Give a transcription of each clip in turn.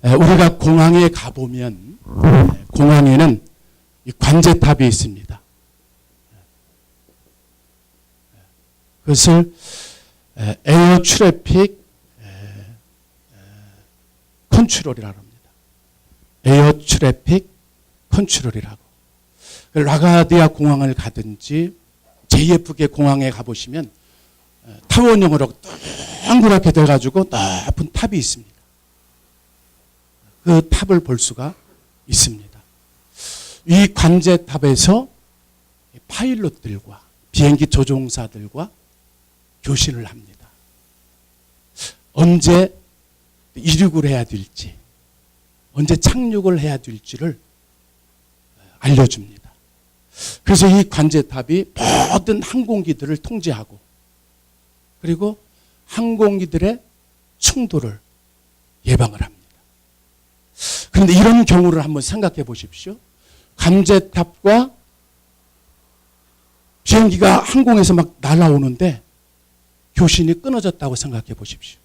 우리가 공항에 가보면 공항에는 이 관제탑이 있습니다. 그것을 에어 트래픽 컨트롤이라고 합니다. 에어 트래픽 컨트롤이라고. 라가디아 공항을 가든지 JFK 공항에 가보시면 타원형으로 동그랗게 돼가지고 높은 탑이 있습니다. 그 탑을 볼 수가 있습니다. 이 관제탑에서 파일럿들과 비행기 조종사들과 교신을 합니다. 언제 이륙을 해야 될지, 언제 착륙을 해야 될지를 알려줍니다. 그래서 이 관제탑이 모든 항공기들을 통제하고 그리고 항공기들의 충돌을 예방을 합니다. 그런데 이런 경우를 한번 생각해 보십시오. 관제탑과 비행기가 항공에서 막 날아오는데 교신이 끊어졌다고 생각해 보십시오.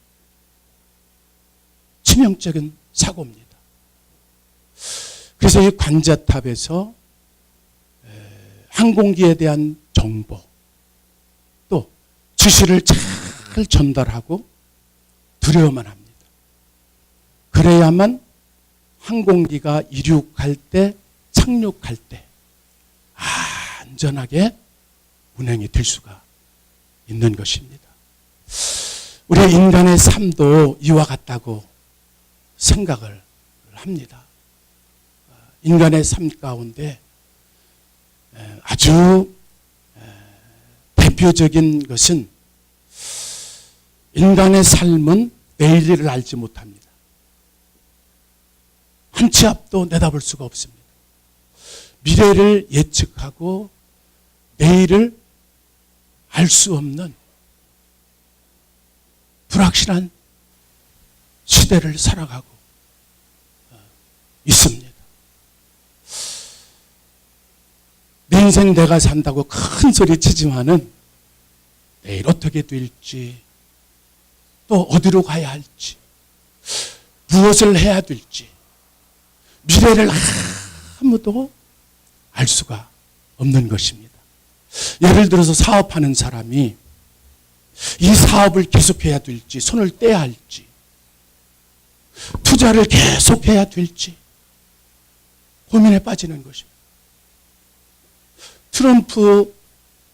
치명적인 사고입니다. 그래서 이 관제탑에서 항공기에 대한 정보 또 지시를 잘 전달하고 두려워만 합니다. 그래야만 항공기가 이륙할 때 착륙할 때 안전하게 운행이 될 수가 있는 것입니다. 우리 인간의 삶도 이와 같다고 생각을 합니다. 인간의 삶 가운데 아주 대표적인 것은 인간의 삶은 내일을 알지 못합니다. 한 치 앞도 내다볼 수가 없습니다. 미래를 예측하고 내일을 알 수 없는 불확실한 시대를 살아가고 있습니다. 내 인생 내가 산다고 큰 소리 치지만은 내일 어떻게 될지 또 어디로 가야 할지 무엇을 해야 될지 미래를 아무도 알 수가 없는 것입니다. 예를 들어서 사업하는 사람이 이 사업을 계속해야 될지 손을 떼야 할지 투자를 계속해야 될지 고민에 빠지는 것입니다. 트럼프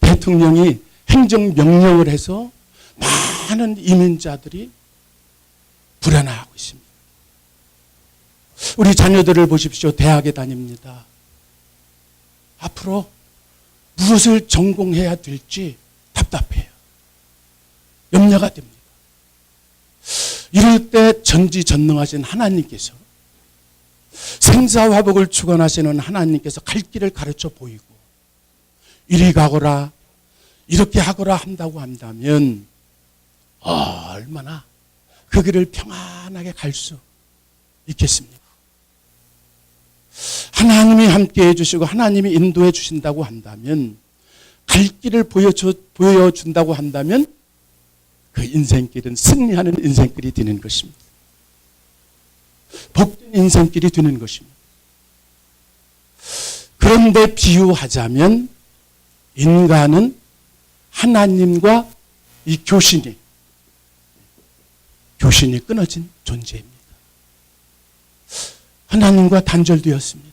대통령이 행정명령을 해서 많은 이민자들이 불안해하고 있습니다. 우리 자녀들을 보십시오. 대학에 다닙니다. 앞으로 무엇을 전공해야 될지 답답해요. 염려가 됩니다. 이럴 때 전지전능하신 하나님께서 생사화복을 주관하시는 하나님께서 갈 길을 가르쳐 보이고 이리 가거라 이렇게 하거라 한다고 한다면 얼마나 그 길을 평안하게 갈 수 있겠습니까? 하나님이 함께 해주시고 하나님이 인도해 주신다고 한다면 갈 길을 보여준다고 한다면 그 인생길은 승리하는 인생길이 되는 것입니다. 복된 인생길이 되는 것입니다. 그런데 비유하자면 인간은 하나님과 이 교신이 끊어진 존재입니다. 하나님과 단절되었습니다.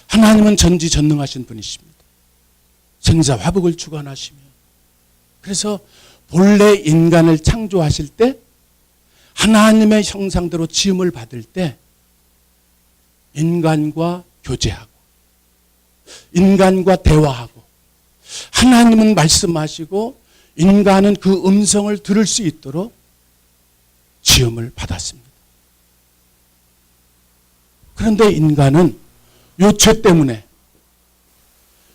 하나님은 전지전능하신 분이십니다. 생사화복을 주관하시며 그래서 본래 인간을 창조하실 때 하나님의 형상대로 지음을 받을 때 인간과 교제하고 인간과 대화하고 하나님은 말씀하시고 인간은 그 음성을 들을 수 있도록 지음을 받았습니다. 그런데 인간은 이 죄 때문에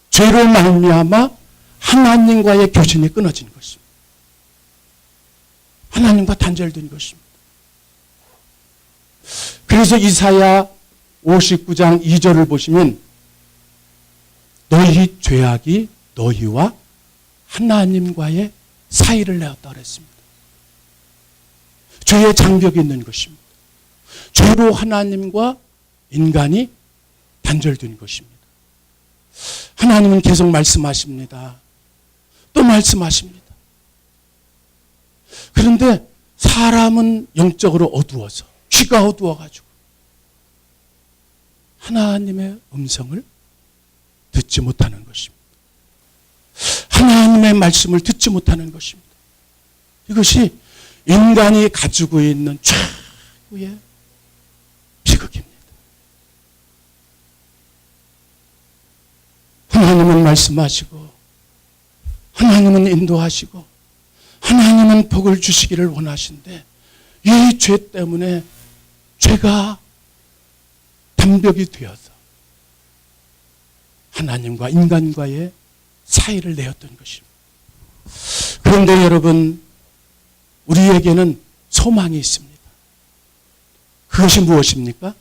죄로 말미암아 하나님과의 교신이 끊어진 것입니다. 하나님과 단절된 것입니다. 그래서 이사야 59장 2절을 보시면 너희 죄악이 너희와 하나님과의 사이를 내었다 그랬습니다. 죄의 장벽이 있는 것입니다. 죄로 하나님과 인간이 단절된 것입니다. 하나님은 계속 말씀하십니다. 또 말씀하십니다. 그런데 사람은 영적으로 어두워서, 귀가 어두워가지고 하나님의 음성을 듣지 못하는 것입니다. 하나님의 말씀을 듣지 못하는 것입니다. 이것이 인간이 가지고 있는 최고의 비극입니다. 하나님은 말씀하시고, 하나님은 인도하시고, 하나님은 복을 주시기를 원하신데, 이 죄 때문에 죄가 담벽이 되어서 하나님과 인간과의 사이를 내었던 것입니다. 그런데 여러분, 우리에게는 소망이 있습니다. 그것이 무엇입니까?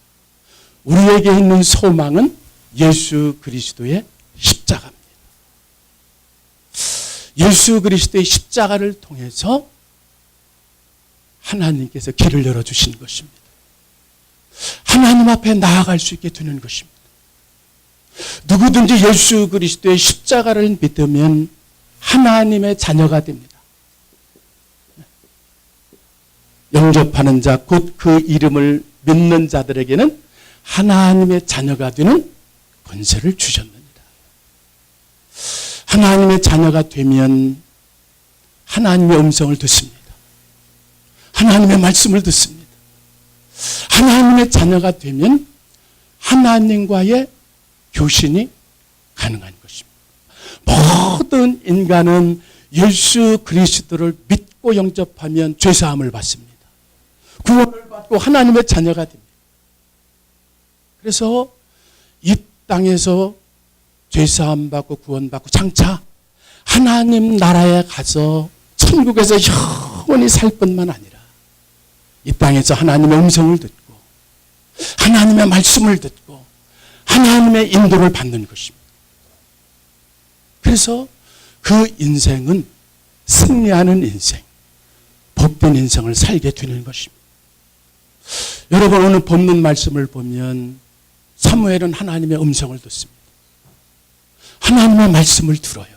우리에게 있는 소망은 예수 그리스도의 십자가입니다. 예수 그리스도의 십자가를 통해서 하나님께서 길을 열어주신 것입니다. 하나님 앞에 나아갈 수 있게 되는 것입니다. 누구든지 예수 그리스도의 십자가를 믿으면 하나님의 자녀가 됩니다. 영접하는 자, 곧 그 이름을 믿는 자들에게는 하나님의 자녀가 되는 권세를 주셨느니라. 하나님의 자녀가 되면 하나님의 음성을 듣습니다. 하나님의 말씀을 듣습니다. 하나님의 자녀가 되면 하나님과의 교신이 가능한 것입니다. 모든 인간은 예수 그리스도를 믿고 영접하면 죄사함을 받습니다. 구원을 받고 하나님의 자녀가 됩니다. 그래서 이 땅에서 죄사함 받고 구원받고 장차 하나님 나라에 가서 천국에서 영원히 살 뿐만 아니라 이 땅에서 하나님의 음성을 듣고 하나님의 말씀을 듣고 하나님의 인도를 받는 것입니다. 그래서 그 인생은 승리하는 인생, 복된 인생을 살게 되는 것입니다. 여러분, 오늘 본문 말씀을 보면 사무엘은 하나님의 음성을 듣습니다. 하나님의 말씀을 들어요.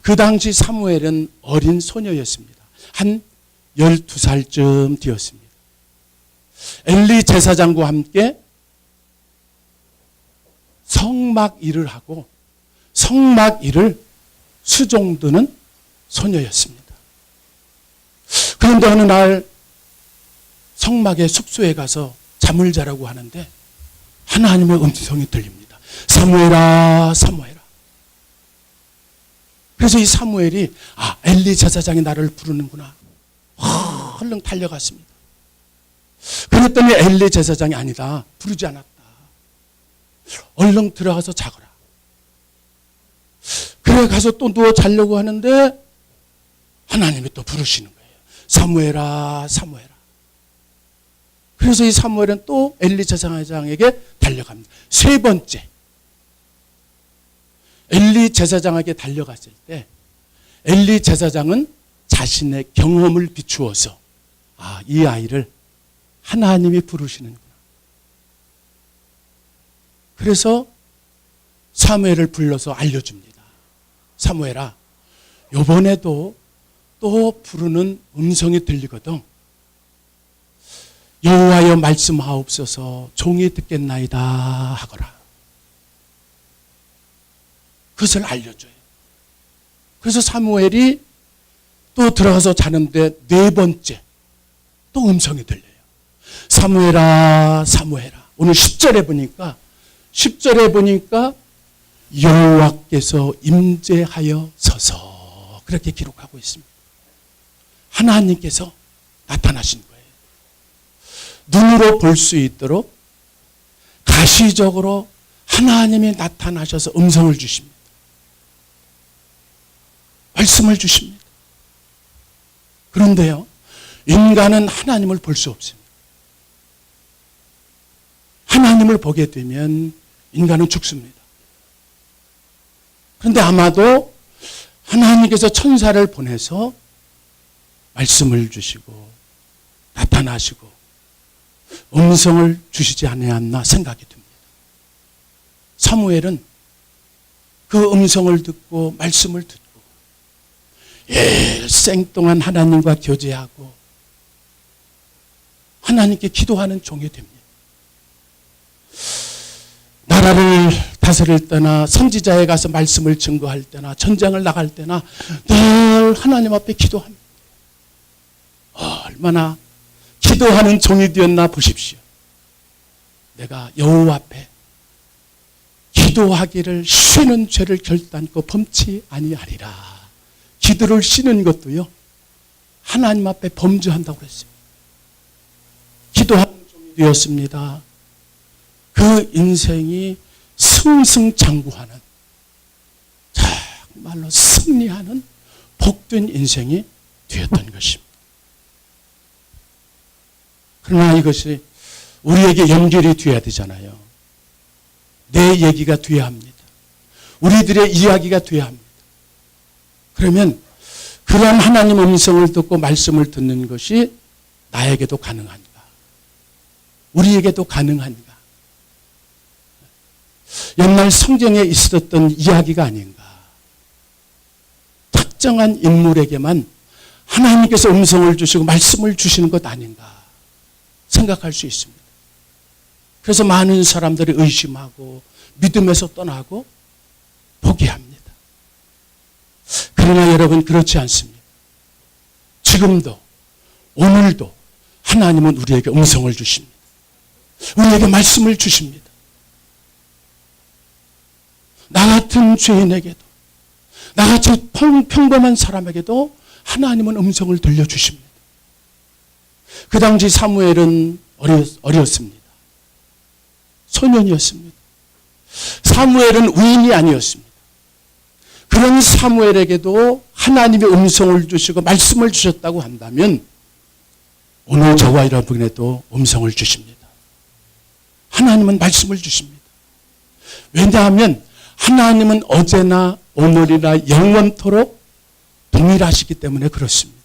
그 당시 사무엘은 어린 소녀였습니다. 한 12살쯤 되었습니다. 엘리 제사장과 함께 성막 일을 하고 성막 일을 수종드는 소녀였습니다. 그런데 어느 날 성막의 숙소에 가서 잠을 자라고 하는데 하나님의 음성이 들립니다. 사무엘아, 사무엘아. 그래서 이 사무엘이 엘리 제사장이 나를 부르는구나. 얼른 달려갔습니다. 그랬더니 엘리 제사장이 아니다. 부르지 않았다. 얼른 들어가서 자거라. 그래 가서 또 누워 자려고 하는데 하나님이 또 부르시는 거예요. 사무엘아, 사무엘아. 그래서 이 사무엘은 또 엘리 제사장에게 달려갑니다. 세 번째. 엘리 제사장에게 달려갔을 때 엘리 제사장은 자신의 경험을 비추어서 이 아이를 하나님이 부르시는구나. 그래서 사무엘을 불러서 알려줍니다. 사무엘아, 이번에도 또 부르는 음성이 들리거든. 여호와여 말씀하옵소서, 종이 듣겠나이다 하거라. 그것을 알려줘요. 그래서 사무엘이 또 들어가서 자는데 네 번째 또 음성이 들려요. 사무엘아, 사무엘아. 오늘 10절에 보니까 여호와께서 임재하여 서서 그렇게 기록하고 있습니다. 하나님께서 나타나신 거예요. 눈으로 볼 수 있도록 가시적으로 하나님이 나타나셔서 음성을 주십니다. 말씀을 주십니다. 그런데요, 인간은 하나님을 볼 수 없습니다. 하나님을 보게 되면 인간은 죽습니다. 그런데 아마도 하나님께서 천사를 보내서 말씀을 주시고 나타나시고 음성을 주시지 아니었나 생각이 듭니다. 사무엘은 그 음성을 듣고 말씀을 듣고 일생 동안 하나님과 교제하고 하나님께 기도하는 종이 됩니다. 나라를 다스릴 때나 선지자에 가서 말씀을 증거할 때나 전장을 나갈 때나 늘 하나님 앞에 기도합니다. 얼마나 기도하는 종이 되었나 보십시오. 내가 여호와 앞에 기도하기를 쉬는 죄를 결단코 범치 아니하리라. 기도를 쉬는 것도요, 하나님 앞에 범죄한다고 그랬어요. 기도하는 종이 되었습니다. 그 인생이 승승장구하는, 정말로 승리하는 복된 인생이 되었던 것입니다. 그러나 이것이 우리에게 연결이 되어야 되잖아요. 내 얘기가 되어야 합니다. 우리들의 이야기가 되어야 합니다. 그러면 그러한 하나님 음성을 듣고 말씀을 듣는 것이 나에게도 가능한가? 우리에게도 가능한가? 옛날 성경에 있었던 이야기가 아닌가? 특정한 인물에게만 하나님께서 음성을 주시고 말씀을 주시는 것 아닌가 생각할 수 있습니다. 그래서 많은 사람들이 의심하고 믿음에서 떠나고 포기합니다. 그러나 여러분, 그렇지 않습니다. 지금도 오늘도 하나님은 우리에게 음성을 주십니다. 우리에게 말씀을 주십니다. 나 같은 죄인에게도, 나같이 평범한 사람에게도 하나님은 음성을 들려주십니다. 그 당시 사무엘은 어렸습니다. 소년이었습니다. 사무엘은 의인이 아니었습니다. 그런 사무엘에게도 하나님의 음성을 주시고 말씀을 주셨다고 한다면 오늘 저와 여러분에도 음성을 주십니다. 하나님은 말씀을 주십니다. 왜냐하면 하나님은 어제나 오늘이나 영원토록 동일하시기 때문에 그렇습니다.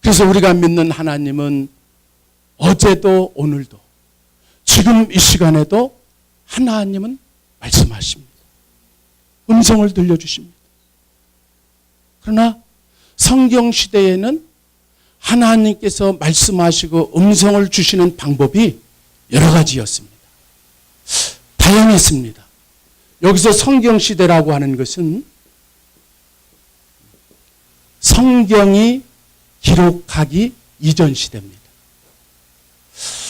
그래서 우리가 믿는 하나님은 어제도 오늘도 지금 이 시간에도 하나님은 말씀하십니다. 음성을 들려주십니다. 그러나 성경 시대에는 하나님께서 말씀하시고 음성을 주시는 방법이 여러 가지였습니다. 다양했습니다. 여기서 성경 시대라고 하는 것은 성경이 기록하기 이전 시대입니다.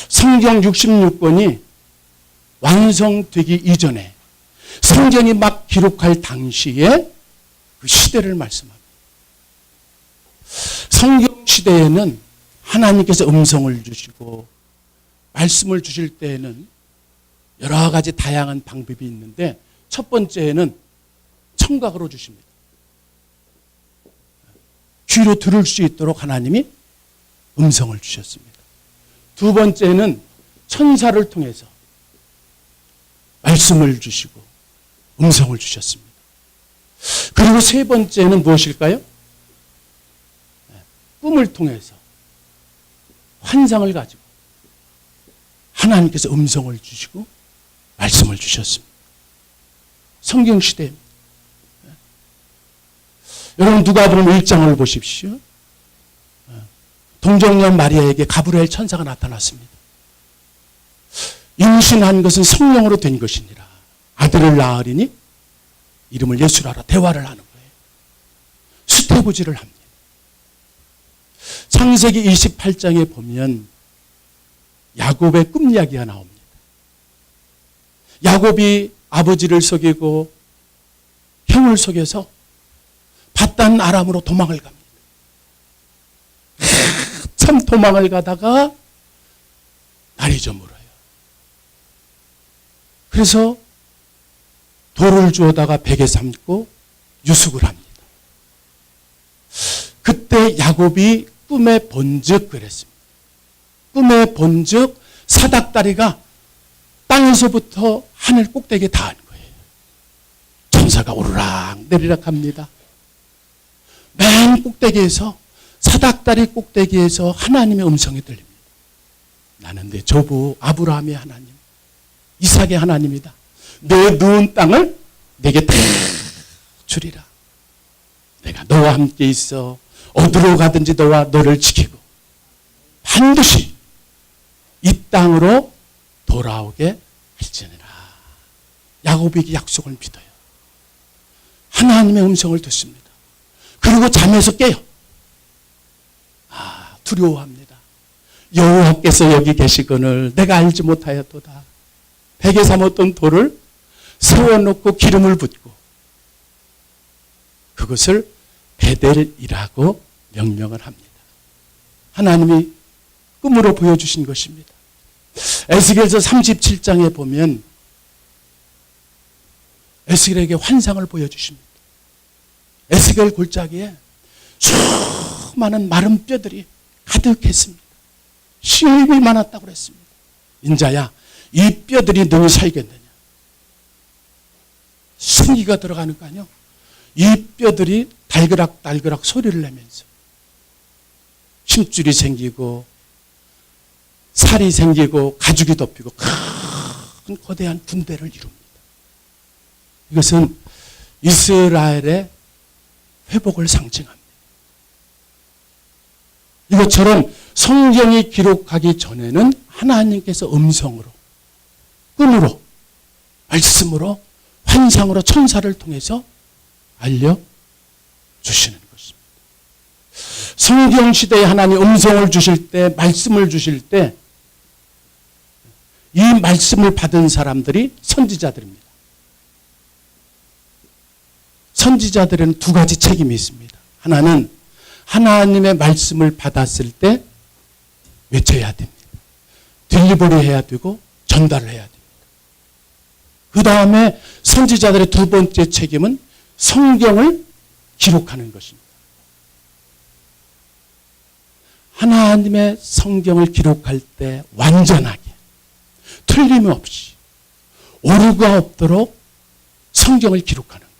성경 66권이 완성되기 이전에 성경이 막 기록할 당시에 그 시대를 말씀합니다. 성경 시대에는 하나님께서 음성을 주시고 말씀을 주실 때에는 여러 가지 다양한 방법이 있는데 첫 번째는 청각으로 주십니다. 귀로 들을 수 있도록 하나님이 음성을 주셨습니다. 두 번째는 천사를 통해서 말씀을 주시고 음성을 주셨습니다. 그리고 세 번째는 무엇일까요? 꿈을 통해서 환상을 가지고 하나님께서 음성을 주시고 말씀을 주셨습니다. 성경 시대입니다. 여러분 누가복음 1장을 보십시오. 동정녀 마리아에게 가브리엘 천사가 나타났습니다. 임신한 것은 성령으로 된 것이니라. 아들을 낳으리니 이름을 예수라 하라. 대화를 하는 거예요. 수태부지를 합니다. 창세기 28장에 보면 야곱의 꿈 이야기가 나옵니다. 야곱이 아버지를 속이고 형을 속여서 밧단 아람으로 도망을 갑니다. 참 도망을 가다가 날이 저물어요. 그래서 돌을 주워다가 베개 삼고 유숙을 합니다. 그때 야곱이 꿈에 본즉 그랬습니다. 꿈에 본즉 사닥다리가 땅에서부터 하늘 꼭대기에 닿은 거예요. 천사가 오르락 내리락 합니다. 맨 꼭대기에서 사닥다리 꼭대기에서 하나님의 음성이 들립니다. 나는 내 조부 아브라함의 하나님, 이삭의 하나님이다. 내 누운 땅을 내게 다 주리라. 내가 너와 함께 있어 어디로 가든지 너와 너를 지키고 반드시 이 땅으로 돌아오게 할지니라. 야곱에게 약속을 믿어요. 하나님의 음성을 듣습니다. 그리고 잠에서 깨요. 두려워합니다. 여호와께서 여기 계시거늘 내가 알지 못하였도다. 베개 삼았던 돌을 세워놓고 기름을 붓고 그것을 베델이라고 명명을 합니다. 하나님이 꿈으로 보여주신 것입니다. 에스겔서 37장에 보면 에스겔에게 환상을 보여주십니다. 에스겔 골짜기에 수많은 마른 뼈들이 가득했습니다. 시험이 많았다고 그랬습니다. 인자야, 이 뼈들이 능히 살겠느냐? 생기가 들어가는 거 아니요? 이 뼈들이 달그락달그락 소리를 내면서 힘줄이 생기고 살이 생기고 가죽이 덮이고 큰 거대한 군대를 이룹니다. 이것은 이스라엘의 회복을 상징합니다. 이것처럼 성경이 기록하기 전에는 하나님께서 음성으로, 꿈으로, 말씀으로, 환상으로 천사를 통해서 알려주시는 것입니다. 성경 시대에 하나님 음성을 주실 때, 말씀을 주실 때, 이 말씀을 받은 사람들이 선지자들입니다. 선지자들은 두 가지 책임이 있습니다. 하나는 하나님의 말씀을 받았을 때 외쳐야 됩니다. 딜리버리 해야 되고 전달을 해야 됩니다. 그 다음에 선지자들의 두 번째 책임은 성경을 기록하는 것입니다. 하나님의 성경을 기록할 때 완전하게 틀림없이 오류가 없도록 성경을 기록하는 거예요.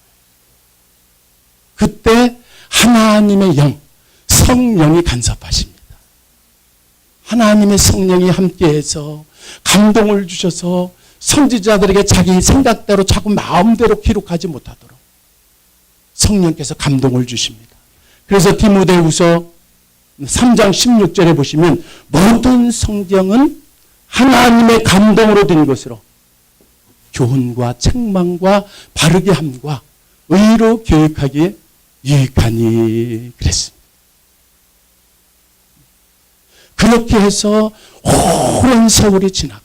그때 하나님의 영, 성령이 간섭하십니다. 하나님의 성령이 함께해서 감동을 주셔서 선지자들에게 자기 생각대로 자꾸 마음대로 기록하지 못하도록 성령께서 감동을 주십니다. 그래서 디모데후서 3장 16절에 보시면 모든 성경은 하나님의 감동으로 된 것으로 교훈과 책망과 바르게 함과 의로 교육하기에 유익하니 그랬습니다. 그렇게 해서 오랜 세월이 지나가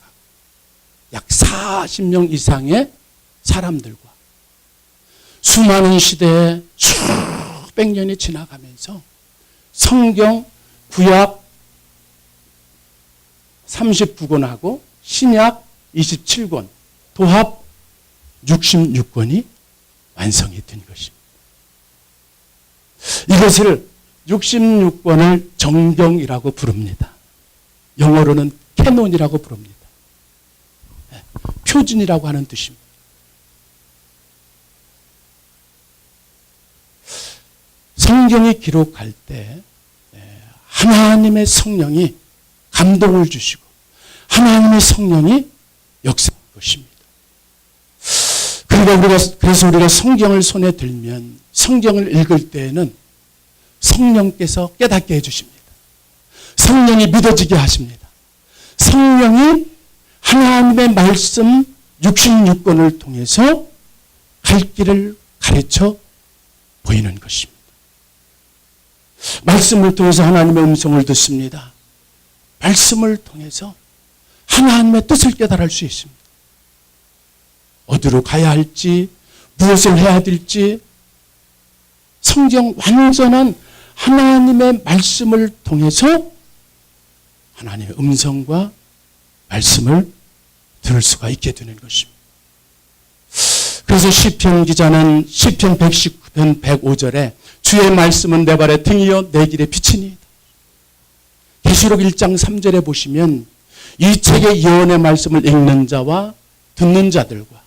약 40명 이상의 사람들과 수많은 시대에 수백 년이 지나가면서 성경 구약 39권하고 신약 27권 도합 66권이 완성이 된 것입니다. 이것을 66권을 정경이라고 부릅니다. 영어로는 캐논이라고 부릅니다. 표준이라고 하는 뜻입니다. 성경이 기록할 때 하나님의 성령이 감동을 주시고 하나님의 성령이 역사하는 것입니다. 그래서 우리가 성경을 손에 들면 성경을 읽을 때에는 성령께서 깨닫게 해주십니다. 성령이 믿어지게 하십니다. 성령이 하나님의 말씀 66권을 통해서 갈 길을 가르쳐 보이는 것입니다. 말씀을 통해서 하나님의 음성을 듣습니다. 말씀을 통해서 하나님의 뜻을 깨달을 수 있습니다. 어디로 가야 할지, 무엇을 해야 될지, 성경 완전한 하나님의 말씀을 통해서 하나님의 음성과 말씀을 들을 수가 있게 되는 것입니다. 그래서 시편 기자는 시편 119편 105절에 주의 말씀은 내 발의 등이요 내 길의 빛이니. 계시록 1장 3절에 보시면 이 책의 예언의 말씀을 읽는 자와 듣는 자들과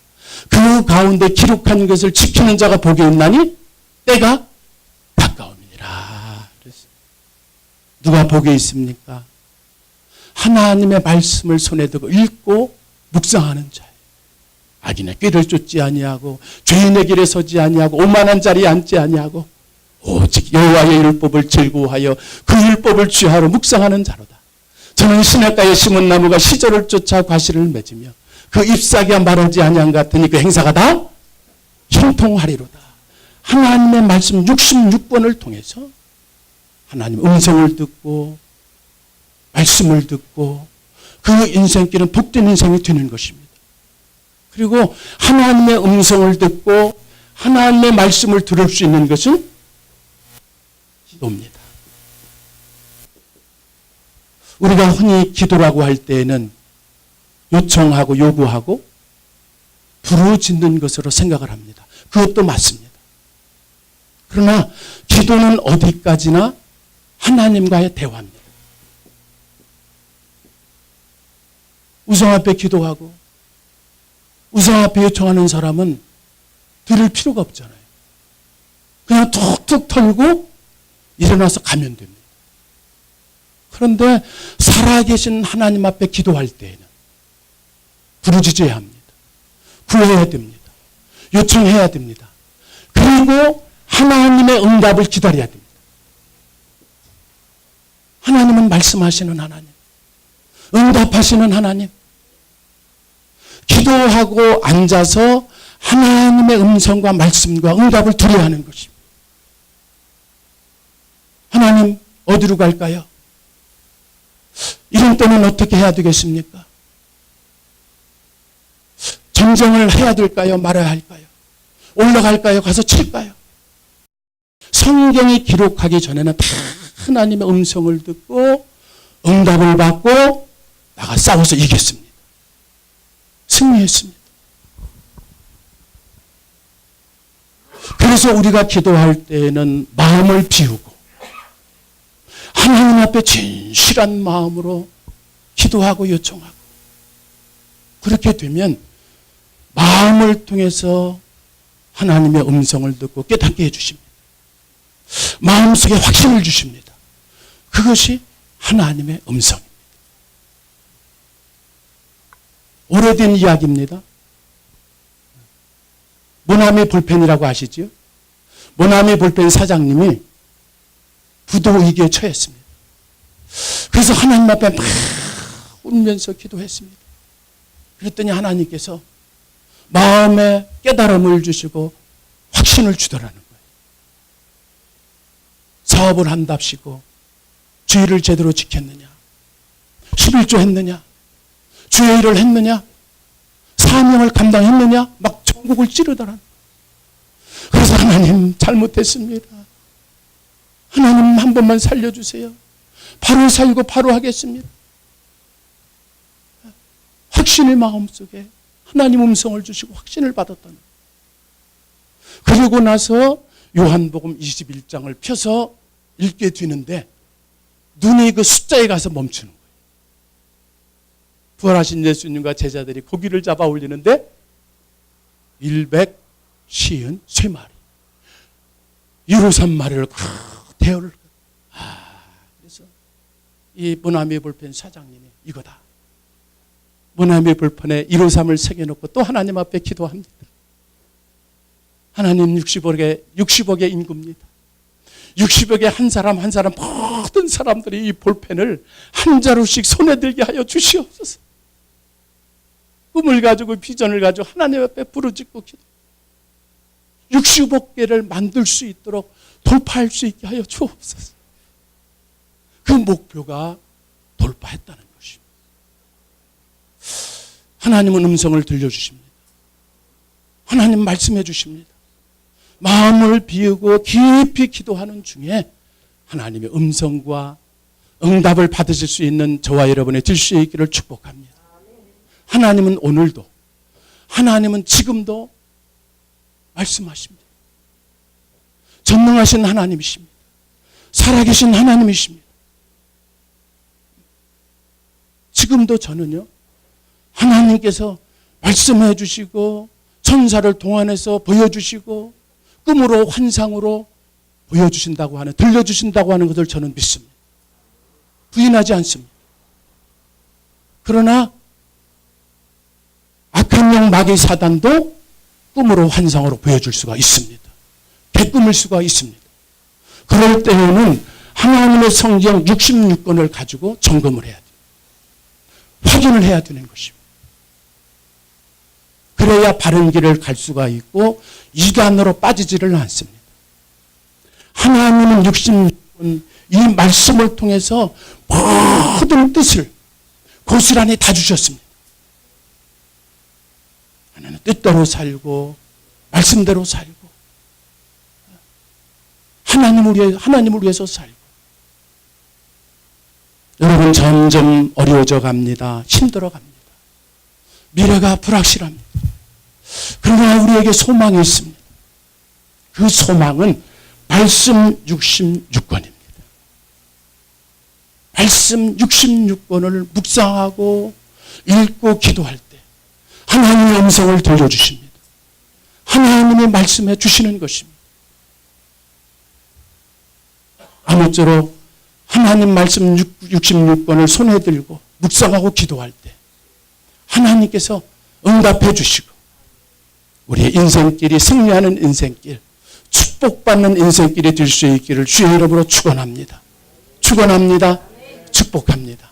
그 가운데 기록한 것을 지키는 자가 복이 있나니 때가 가까움이니라. 누가 복이 있습니까? 하나님의 말씀을 손에 들고 읽고 묵상하는 자예요. 악인의 꾀를 쫓지 아니하고 죄인의 길에 서지 아니하고 오만한 자리에 앉지 아니하고 오직 여호와의 율법을 즐거워하여 그 율법을 취하러 묵상하는 자로다. 저는 시냇가에 심은 나무가 시절을 쫓아 과실을 맺으며 그 잎사귀가 마르지 아니한 것 같으니 그 행사가 다 형통하리로다. 하나님의 말씀 66번을 통해서 하나님 음성을 듣고 말씀을 듣고 그 인생길은 복된 인생이 되는 것입니다. 그리고 하나님의 음성을 듣고 하나님의 말씀을 들을 수 있는 것은 기도입니다. 우리가 흔히 기도라고 할 때에는 요청하고 요구하고 부르짖는 것으로 생각을 합니다. 그것도 맞습니다. 그러나 기도는 어디까지나 하나님과의 대화입니다. 우상 앞에 기도하고 우상 앞에 요청하는 사람은 들을 필요가 없잖아요. 그냥 툭툭 털고 일어나서 가면 됩니다. 그런데 살아계신 하나님 앞에 기도할 때에는 부르짖어야 합니다. 구해야 됩니다. 요청해야 됩니다. 그리고 하나님의 응답을 기다려야 됩니다. 하나님은 말씀하시는 하나님, 응답하시는 하나님. 기도하고 앉아서 하나님의 음성과 말씀과 응답을 들어야 하는 것입니다. 하나님 어디로 갈까요? 이런 때는 어떻게 해야 되겠습니까? 전쟁을 해야 될까요? 말아야 할까요? 올라갈까요? 가서 칠까요? 성경이 기록하기 전에는 다 하나님의 음성을 듣고 응답을 받고 나가 싸워서 이겼습니다. 승리했습니다. 그래서 우리가 기도할 때에는 마음을 비우고 하나님 앞에 진실한 마음으로 기도하고 요청하고 그렇게 되면 마음을 통해서 하나님의 음성을 듣고 깨닫게 해주십니다. 마음속에 확신을 주십니다. 그것이 하나님의 음성입니다. 오래된 이야기입니다. 모나미 볼펜이라고 아시죠? 모나미 볼펜 사장님이 부도위기에 처했습니다. 그래서 하나님 앞에 막 울면서 기도했습니다. 그랬더니 하나님께서 마음에 깨달음을 주시고 확신을 주더라는 거예요. 사업을 한답시고 주의를 제대로 지켰느냐? 11조 했느냐? 주의 일을 했느냐? 사명을 감당했느냐? 막 전국을 찌르더라. 그래서 하나님 잘못했습니다. 하나님 한 번만 살려주세요. 바로 살고 바로 하겠습니다. 확신의 마음속에 하나님 음성을 주시고 확신을 받았다는 거예요. 그러고 나서 요한복음 21장을 펴서 읽게 되는데 눈이 그 숫자에 가서 멈추는 거예요. 부활하신 예수님과 제자들이 고기를 잡아 올리는데 153마리 유로산마리를 대어를 그래서 이 모나미 볼펜 사장님이 이거다. 모나미 볼펜에 153을 새겨놓고 또 하나님 앞에 기도합니다. 하나님 60억의 인구입니다. 60억의 한 사람 한 사람 모든 사람들이 이 볼펜을 한 자루씩 손에 들게 하여 주시옵소서. 꿈을 가지고 비전을 가지고 하나님 앞에 부르짖고 기도. 60억 개를 만들 수 있도록 돌파할 수 있게 하여 주옵소서. 그 목표가 돌파했다는 것입니다. 하나님은 음성을 들려주십니다. 하나님 말씀해 주십니다. 마음을 비우고 깊이 기도하는 중에 하나님의 음성과 응답을 받으실 수 있는 저와 여러분의 될 수 있기를 축복합니다. 하나님은 오늘도, 하나님은 지금도 말씀하십니다. 전능하신 하나님이십니다. 살아계신 하나님이십니다. 지금도 저는요, 하나님께서 말씀해 주시고 천사를 동안해서 보여주시고 꿈으로 환상으로 보여주신다고 하는, 들려주신다고 하는 것을 저는 믿습니다. 부인하지 않습니다. 그러나 악한 영 마귀 사단도 꿈으로 환상으로 보여줄 수가 있습니다. 개꿈을 수가 있습니다. 그럴 때에는 하나님의 성경 66권을 가지고 점검을 해야 돼요. 확인을 해야 되는 것입니다. 그래야 바른 길을 갈 수가 있고 이단으로 빠지지를 않습니다. 하나님은 66권 이 말씀을 통해서 모든 뜻을 고스란히 다 주셨습니다. 하나는 뜻대로 살고 말씀대로 살고 하나님을 위해서 살고. 여러분 점점 어려워져 갑니다. 힘들어 갑니다. 미래가 불확실합니다. 그러나 우리에게 소망이 있습니다. 그 소망은 말씀 66권입니다. 말씀 66권을 묵상하고 읽고 기도할 때 하나님의 음성을 들려주십니다. 하나님의 말씀해 주시는 것입니다. 아무쪼록 하나님 말씀 66권을 손에 들고 묵상하고 기도할 때 하나님께서 응답해 주시고 우리의 인생길이 승리하는 인생길, 축복받는 인생길이 될 수 있기를 주의 이름으로 축원합니다. 축원합니다. 축복합니다.